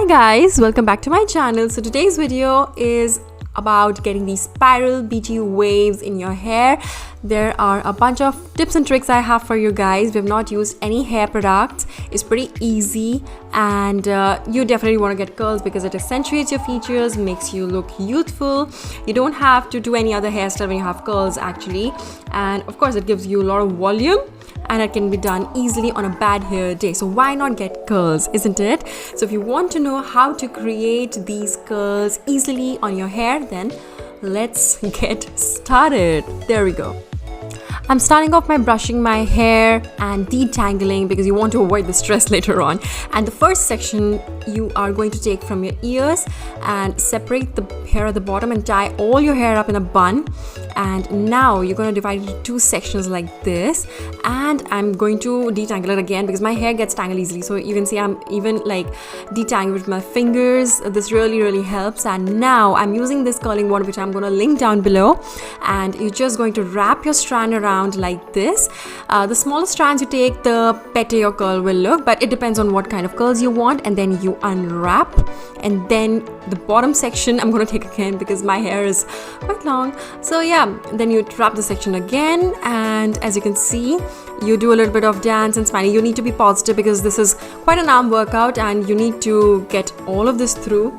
guys, welcome back to my channel. So today's video is about getting these spiral beachy waves in your hair. There are a bunch of tips and tricks I have for you guys. We have not used any hair products. It's pretty easy, and you definitely want to get curls because it accentuates your features, makes you look youthful. You don't have to do any other hairstyle when you have curls actually, and of course it gives you a lot of volume, and it can be done easily on a bad hair day. So why not get curls, isn't it? So if you want to know how to create these curls easily on your hair, then let's get started. There we go. I'm starting off by brushing my hair and detangling because you want to avoid the stress later on. And the first section you are going to take from your ears and separate the hair at the bottom and tie all your hair up in a bun. And now you're going to divide it into two sections like this, and I'm going to detangle it again because my hair gets tangled easily. So you can see I'm even like detangling with my fingers. This really helps. And now I'm using this curling wand, which I'm going to link down below, and you're just going to wrap your strand around like this. The smaller strands you take, the better your curl will look, but it depends on what kind of curls you want. And then you unwrap, and then the bottom section I'm going to take again because my hair is quite long. So yeah, then you wrap the section again, and as you can see, you do a little bit of dance and smiling. You need to be positive because this is quite an arm workout and you need to get all of this through.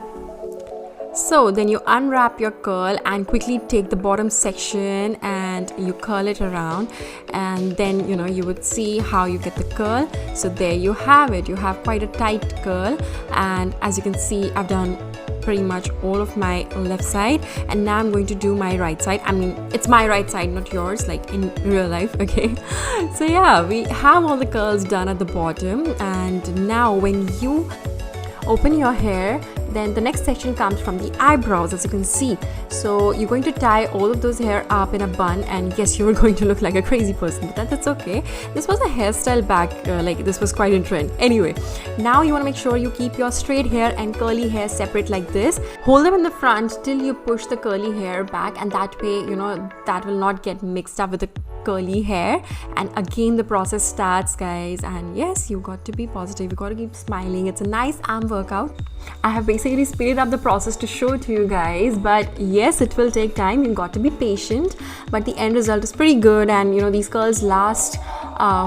So then you unwrap your curl and quickly take the bottom section and you curl it around, and then you would see how you get the curl. So there you have it. You have quite a tight curl, and as you can see, I've done pretty much all of my left side, and now I'm going to do my right side. I mean, it's my right side, not yours, like in real life, okay? So yeah, we have all the curls done at the bottom, and now when you open your hair, then the next section comes from the eyebrows, as you can see. So you're going to tie all of those hair up in a bun, and yes, you're going to look like a crazy person, but that's okay. This was a hairstyle back, like this was quite in trend. Anyway, now you want to make sure you keep your straight hair and curly hair separate like this. Hold them in the front till you push the curly hair back, and that way, that will not get mixed up with the curly hair. And again the process starts, guys, and yes, you got to be positive, you got to keep smiling. It's a nice arm workout. I have basically speeded up the process to show it to you guys, but yes, it will take time. You got to be patient, but the end result is pretty good, and these curls last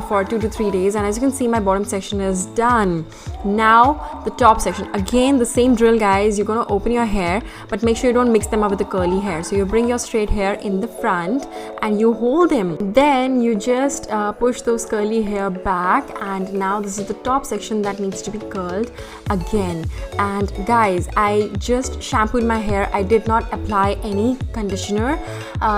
for 2 to 3 days. And as you can see, my bottom section is done. Now the top section, again the same drill, guys. You're going to open your hair, but make sure you don't mix them up with the curly hair. So you bring your straight hair in the front and you hold them, then you just push those curly hair back, and now this is the top section that needs to be curled again. And guys, I just shampooed my hair. I did not apply any conditioner.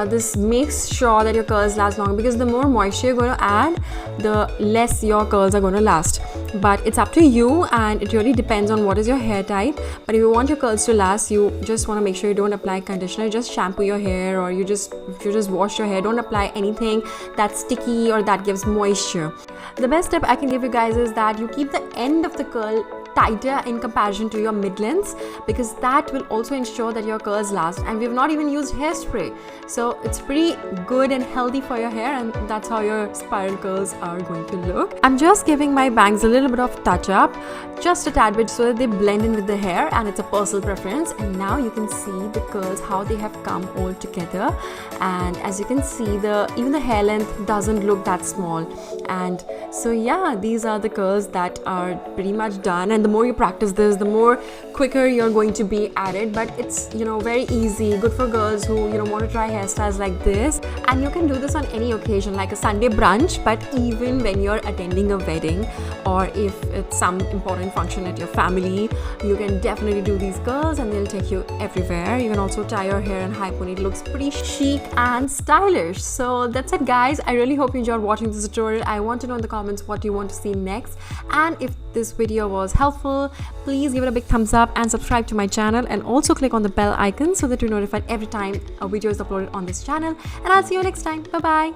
This makes sure that your curls last longer, because the more moisture you're going to add, the less your curls are going to last. But it's up to you, and it really depends on what is your hair type. But if you want your curls to last, you just want to make sure you don't apply conditioner. Just shampoo your hair, or if you just wash your hair. Don't apply anything that's sticky or that gives moisture. The best tip I can give you guys is that you keep the end of the curl tighter in comparison to your mid-lengths, because that will also ensure that your curls last. And we've not even used hairspray, so it's pretty good and healthy for your hair, and that's how your spiral curls are going to look. I'm just giving my bangs a little bit of touch up, just a tad bit, so that they blend in with the hair, and it's a personal preference. And now you can see the curls, how they have come all together, and as you can see, even the hair length doesn't look that small. And so yeah, these are the curls that are pretty much done, and the more you practice this, the more quicker you're going to be at it. But it's very easy, good for girls who want to try hairstyles like this. And you can do this on any occasion, like a Sunday brunch, but even when you're attending a wedding, or if it's some important function at your family, you can definitely do these curls and they'll take you everywhere. You can also tie your hair in high pony. It looks pretty chic and stylish. So that's it, guys. I really hope you enjoyed watching this tutorial. I want to know in the comments what you want to see next, and if this video was helpful, please give it a big thumbs up and subscribe to my channel, and also click on the bell icon so that you're notified every time a video is uploaded on this channel. And I'll see you next time. Bye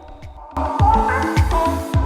bye.